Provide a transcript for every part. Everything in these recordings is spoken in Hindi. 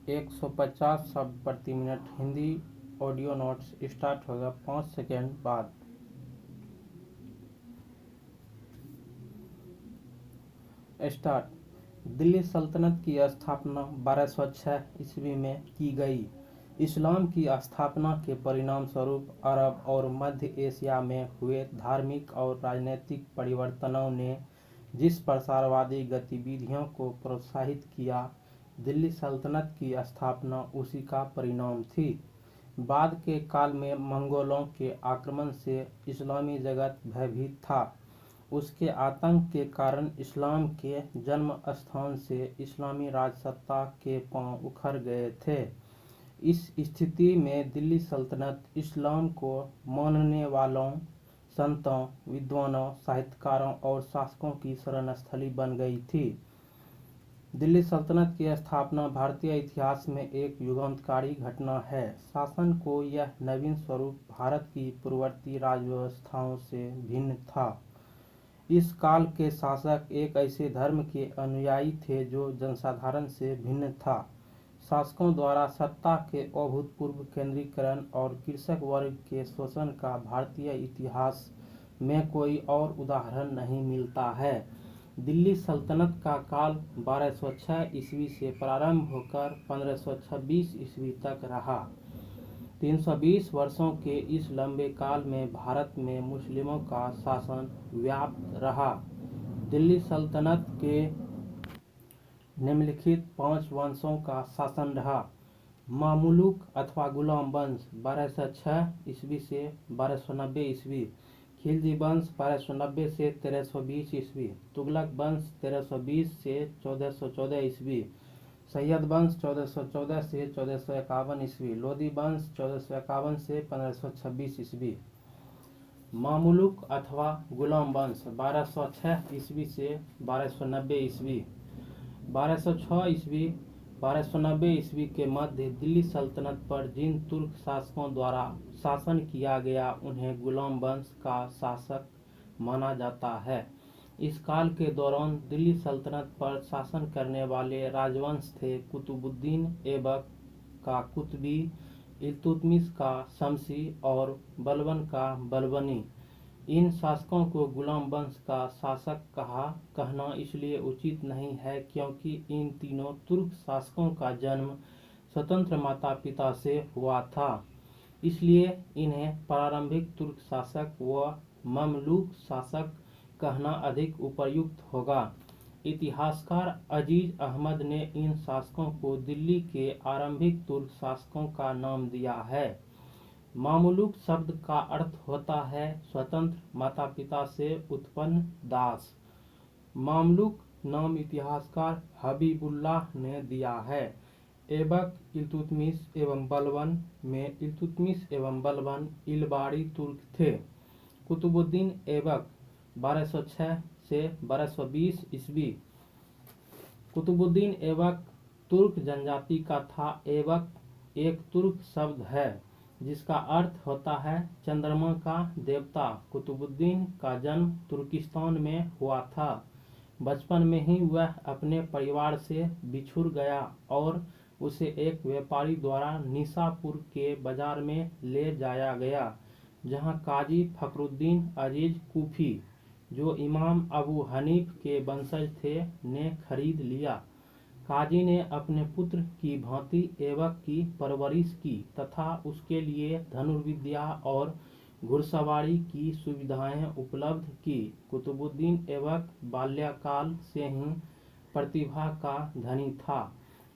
150 शब्द प्रति minute. Hindi audio notes start होगा 5 सेकेंड बाद। स्टार्ट। दिल्ली सल्तनत की स्थापना 1206 ईस्वी में की गई। इस्लाम की स्थापना के परिणाम स्वरूप अरब और मध्य एशिया में हुए धार्मिक और राजनीतिक परिवर्तनों ने जिस प्रसारवादी गतिविधियों को प्रोत्साहित किया, दिल्ली सल्तनत की स्थापना उसी का परिणाम थी। बाद के काल में मंगोलों के आक्रमण से इस्लामी जगत भयभीत था। उसके आतंक के कारण इस्लाम के जन्म स्थान से इस्लामी राजसत्ता के पांव उखड़ गए थे। इस स्थिति में दिल्ली सल्तनत इस्लाम को मानने वालों, संतों, विद्वानों, साहित्यकारों और शासकों की शरण स्थली बन गई थी। दिल्ली सल्तनत की स्थापना भारतीय इतिहास में एक युगांतकारी घटना है। शासन को यह नवीन स्वरूप भारत की पूर्ववर्ती राजव्यवस्थाओं से भिन्न था। इस काल के शासक एक ऐसे धर्म के अनुयायी थे जो जनसाधारण से भिन्न था। शासकों द्वारा सत्ता के अभूतपूर्व केंद्रीकरण और कृषक वर्ग के शोषण का भारतीय इतिहास में कोई और उदाहरण नहीं मिलता है। दिल्ली सल्तनत का काल 1206 ईस्वी से प्रारंभ होकर 1526 ईस्वी तक रहा। 320 वर्षों के इस लंबे काल में भारत में मुस्लिमों का शासन व्याप्त रहा। दिल्ली सल्तनत के निम्नलिखित 5 वंशों का शासन रहा। मामुलुक अथवा गुलाम वंश 1206 ईस्वी से 1290 ईस्वी। खिलजी वंश 1290 से 1320 ईस्वी। तुगलक वंश 1320 से 1414 ईस्वी। सैयद वंश 1414 से 1451 ईस्वी। लोधी वंश 1451 से 1526 ईस्वी। मामुलुक अथवा गुलाम वंश 1206 ईस्वी से 1290 ईस्वी। 1206 ईस्वी 1290 ईस्वी के मध्य दिल्ली सल्तनत पर जिन तुर्क शासकों द्वारा शासन किया गया उन्हें गुलाम वंश का शासक माना जाता है। इस काल के दौरान दिल्ली सल्तनत पर शासन करने वाले राजवंश थे कुतुबुद्दीन ऐबक का कुतुबी, इल्तुतमिश का शमसी और बलबन का बलबनी। इन शासकों को गुलाम वंश का शासक कहना इसलिए उचित नहीं है क्योंकि इन तीनों तुर्क शासकों का जन्म स्वतंत्र माता पिता से हुआ था। इसलिए इन्हें प्रारंभिक तुर्क शासक व ममलूक शासक कहना अधिक उपयुक्त होगा। इतिहासकार अजीज अहमद ने इन शासकों को दिल्ली के आरंभिक तुर्क शासकों का नाम दिया है। मामुलुक शब्द का अर्थ होता है स्वतंत्र माता पिता से उत्पन्न दास। मामलुक नाम इतिहासकार हबीबुल्लाह ने दिया है। ऐबक, इल्तुतमिश एवं बलबन में इल्तुतमिश एवं बलबन इलबारी तुर्क थे। कुतुबुद्दीन ऐबक 1206 से 1220 ईस्वी। कुतुबुद्दीन ऐबक तुर्क जनजाति का था। ऐबक एक तुर्क शब्द है जिसका अर्थ होता है चंद्रमा का देवता। कुतुबुद्दीन का जन्म तुर्किस्तान में हुआ था। बचपन में ही वह अपने परिवार से बिछुड़ गया और उसे एक व्यापारी द्वारा निशापुर के बाजार में ले जाया गया, जहां काजी फखरुद्दीन अजीज कूफी, जो इमाम अबू हनीफ के वंशज थे, ने खरीद लिया। काजी ने अपने पुत्र की भांति ऐबक की परवरिश की तथा उसके लिए धनुर्विद्या और घुड़सवारी की सुविधाएं उपलब्ध की। कुतुबुद्दीन ऐबक बाल्यकाल से ही प्रतिभा का धनी था।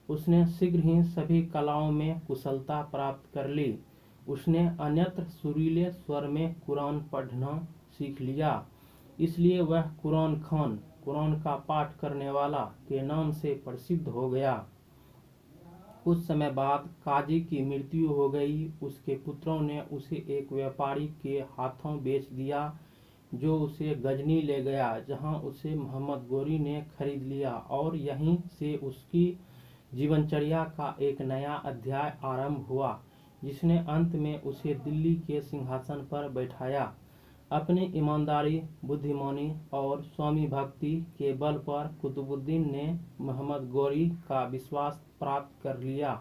उसने शीघ्र ही सभी कलाओं में कुशलता प्राप्त कर ली। उसने अन्यत्र सुरीले स्वर में कुरान पढ़ना सीख लिया, इसलिए वह कुरान खान, कुरान का पाठ करने वाला के नाम से प्रसिद्ध हो गया। कुछ समय बाद काजी की मृत्यु हो गई। उसके पुत्रों ने उसे एक व्यापारी के हाथों बेच दिया, जो उसे गजनी ले गया, जहां उसे मोहम्मद गोरी ने खरीद लिया और यहीं से उसकी जीवनचर्या का एक नया अध्याय आरंभ हुआ, जिसने अंत में उसे दिल्ली के सिंहासन पर बैठाया। अपनी ईमानदारी, बुद्धिमानी और स्वामी भक्ति के बल पर कुतुबुद्दीन ने मोहम्मद गौरी का विश्वास प्राप्त कर लिया।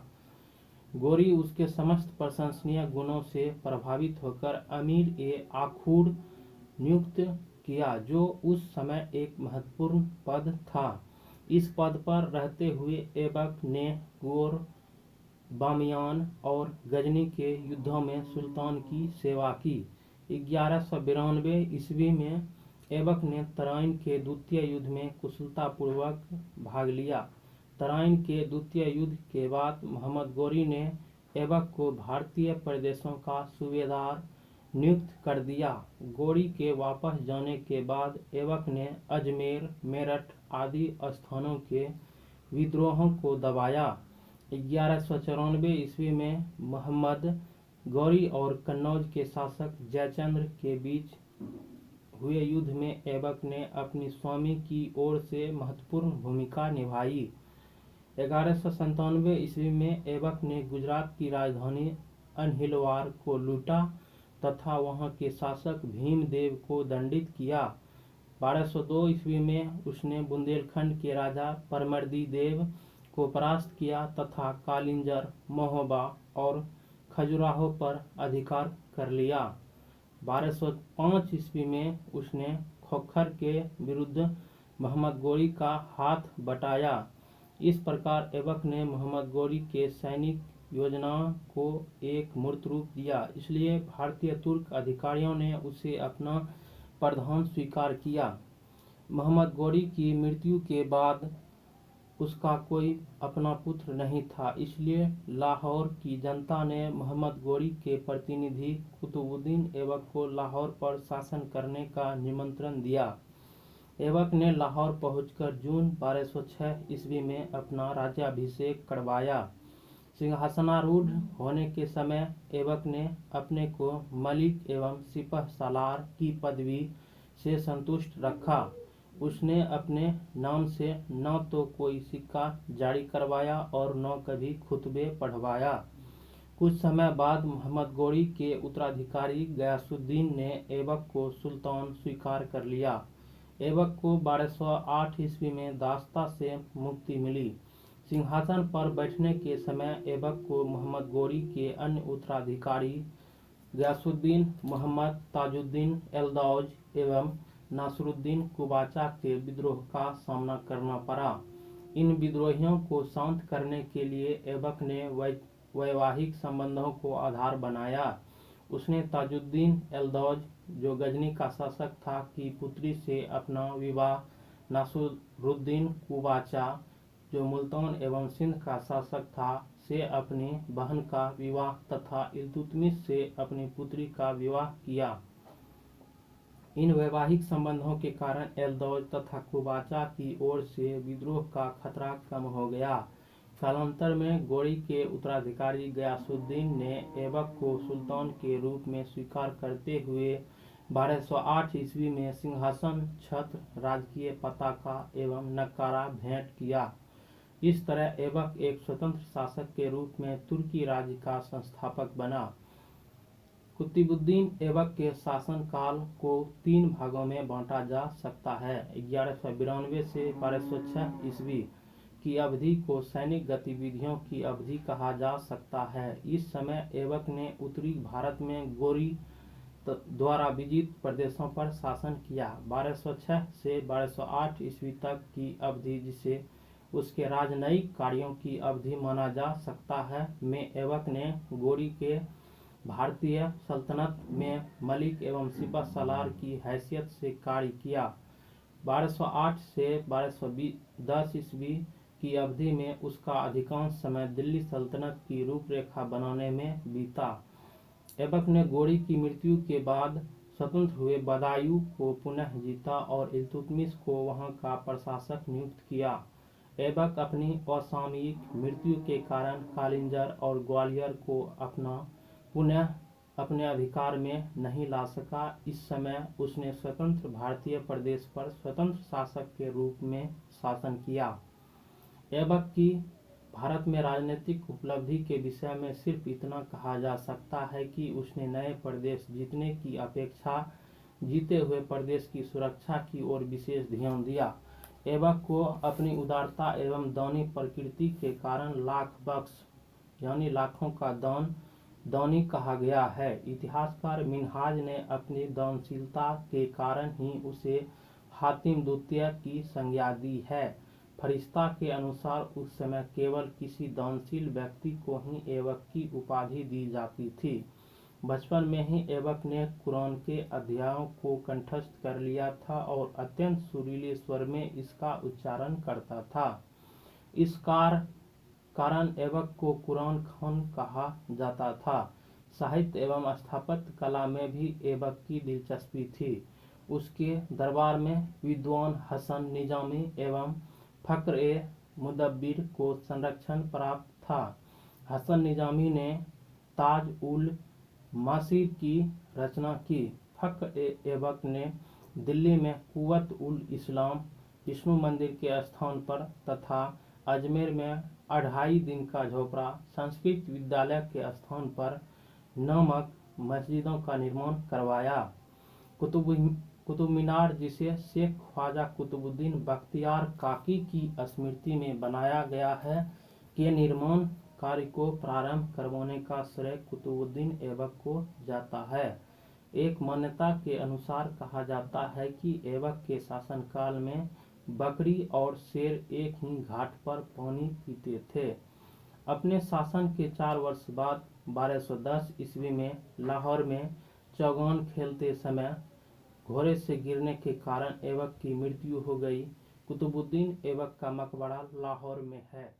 गौरी उसके समस्त प्रशंसनीय गुणों से प्रभावित होकर अमीर ए आखूड़ नियुक्त किया, जो उस समय एक महत्वपूर्ण पद था। इस पद पर रहते हुए ऐबक ने गोर, बामियान और गजनी के युद्धों में सुल्तान की सेवा की। 1192 ईस्वी में ऐबक ने तराइन के द्वितीय युद्ध में कुशलतापूर्वक भाग लिया। तराइन के द्वितीय युद्ध के बाद मोहम्मद गौरी ने ऐबक को भारतीय प्रदेशों का सूबेदार नियुक्त कर दिया। गौरी के वापस जाने के बाद ऐबक ने अजमेर, मेरठ आदि स्थानों के विद्रोहों को दबाया। 1194 ईस्वी में मोहम्मद गौरी और कन्नौज के शासक जयचंद्र के बीच हुए युद्ध में ऐबक ने अपनी स्वामी की ओर से महत्वपूर्ण भूमिका निभाई। 1197 ईस्वी में ऐबक ने गुजरात की राजधानी अनहिलवार को लूटा तथा वहां के शासक भीमदेव को दंडित किया। 1202 ईस्वी में उसने बुंदेलखंड के राजा परमर्दी देव को परास्त किया तथा कालिंजर, महोबा और खजुराहो पर अधिकार कर लिया। 1205 ईस्वी में उसने खोखर के विरुद्ध मोहम्मद गौरी का हाथ बटाया। इस प्रकार ऐबक ने मोहम्मद गौरी के सैनिक योजना को एक मूर्त रूप दिया, इसलिए भारतीय तुर्क अधिकारियों ने उसे अपना प्रधान स्वीकार किया। मोहम्मद गौरी की मृत्यु के बाद उसका कोई अपना पुत्र नहीं था, इसलिए लाहौर की जनता ने मोहम्मद गौरी के प्रतिनिधि कुतुबुद्दीन ऐबक को लाहौर पर शासन करने का निमंत्रण दिया। ऐबक ने लाहौर पहुंचकर जून 1206 ईस्वी में अपना राज्याभिषेक करवाया। सिंहासनारूढ़ होने के समय ऐबक ने अपने को मलिक एवं सिपह सालार की पदवी से संतुष्ट रखा। उसने अपने नाम से न तो कोई सिक्का जारी करवाया और न कभी खुतबे पढ़वाया। कुछ समय बाद मोहम्मद गौरी के उत्तराधिकारी गयासुद्दीन ने ऐबक को सुल्तान स्वीकार कर लिया। ऐबक को 1208 ईस्वी में दास्ता से मुक्ति मिली। सिंहासन पर बैठने के समय ऐबक को मोहम्मद गौरी के अन्य उत्तराधिकारी गयासुद्दीन, मोहम्मद ताजुद्दीन एल्दौज एवं नासरुद्दीन कुबाचा के विद्रोह का सामना करना पड़ा। इन विद्रोहियों को शांत करने के लिए ऐबक ने वैवाहिक संबंधों को आधार बनाया। उसने ताजुद्दीन एल्दौज, जो गजनी का शासक था, की पुत्री से अपना विवाह, नासरुद्दीन कुबाचा, जो मुल्तान एवं सिंध का शासक था, से अपनी बहन का विवाह तथा इल्तुतमिश से अपनी पुत्री का विवाह किया। इन वैवाहिक संबंधों के कारण एल्दौज तथा कुबाचा की ओर से विद्रोह का खतरा कम हो गया। कालांतर में गौरी के उत्तराधिकारी गयासुद्दीन ने ऐबक को सुल्तान के रूप में स्वीकार करते हुए 1208 ईस्वी में सिंहासन, छत्र, राजकीय पताका एवं नक्कारा भेंट किया। इस तरह ऐबक एक स्वतंत्र शासक के रूप में तुर्की राज्य का संस्थापक बना। कुतुबुद्दीन ऐबक के शासन काल को 3 भागों में बांटा जा सकता है। 1192 से 1206 ईस्वी की अवधि को सैनिक गतिविधियों की अवधि कहा जा सकता है। इस समय ऐबक ने उत्तरी भारत में गौरी द्वारा विजित प्रदेशों पर शासन किया। 1206 से 1208 ईस्वी तक की अवधि, जिसे उसके राजनयिक कार्यों की अवधि माना जा सकता है, में ऐबक ने गौरी के भारतीय सल्तनत में मलिक एवं सिपह सालार की हैसियत से कार्य किया। 1208 से 1210 ईस्वी की अवधि में उसका अधिकांश समय दिल्ली सल्तनत की रूपरेखा बनाने में बीता। ऐबक ने गौरी की मृत्यु के बाद स्वतंत्र हुए बदायूं को पुनः जीता और इल्तुतमिश को वहां का प्रशासक नियुक्त किया। ऐबक अपनी असामयिक मृत्यु के कारण कालिंजर और ग्वालियर को पुनः अपने अधिकार में नहीं ला सका। इस समय उसने स्वतंत्र भारतीय प्रदेश पर स्वतंत्र शासक के रूप में शासन किया। ऐबक की भारत में राजनीतिक उपलब्धि के विषय में सिर्फ इतना कहा जा सकता है कि उसने नए प्रदेश जीतने की अपेक्षा जीते हुए प्रदेश की सुरक्षा की ओर विशेष ध्यान दिया। ऐबक को अपनी उदारता एवं दानी प्रकृति के कारण लाख बख्श यानी लाखों का दानी कहा गया है। इतिहासकार मिन्हाज ने अपनी दानशीलता के कारण ही उसे हातिम द्वितीय की संज्ञा दी है। फरिश्ता के अनुसार उस समय केवल किसी दानशील व्यक्ति को ही ऐबक की उपाधि दी जाती थी। बचपन में ही ऐबक ने कुरान के अध्यायों को कंठस्थ कर लिया था और अत्यंत सुरीले स्वर में इसका उच्चारण करता था। इस कारण ऐबक को कुरान खान कहा जाता था। साहित्य एवं स्थापत्य कला में भी ऐबक की दिलचस्पी थी। उसके दरबार में विद्वान हसन निजामी एवं फक्र-ए-मुदब्बिर को संरक्षण प्राप्त था। हसन निजामी ने ताज उल मासीर की रचना की। फक्र-ए-ऐबक ने दिल्ली में कुव्वत उल इस्लाम विष्णु मंदिर के स्थान पर तथा अजमेर में 2.5 दिन का झोपड़ा संस्कृत विद्यालय के स्थान पर नामक मस्जिदों का निर्माण करवाया। कुतुब मीनार, जिसे शेख ख्वाजा कुतुबुद्दीन बख्तियार काकी की स्मृति में बनाया गया है, के निर्माण कार्य को प्रारंभ करवाने का श्रेय कुतुबुद्दीन ऐबक को जाता है। एक मान्यता के अनुसार कहा जाता है कि ऐबक के शासनकाल में बकरी और शेर एक ही घाट पर पानी पीते थे। अपने शासन के 4 वर्ष बाद 1210 ईस्वी में लाहौर में चौगान खेलते समय घोड़े से गिरने के कारण ऐबक की मृत्यु हो गई। कुतुबुद्दीन ऐबक का मकबरा लाहौर में है।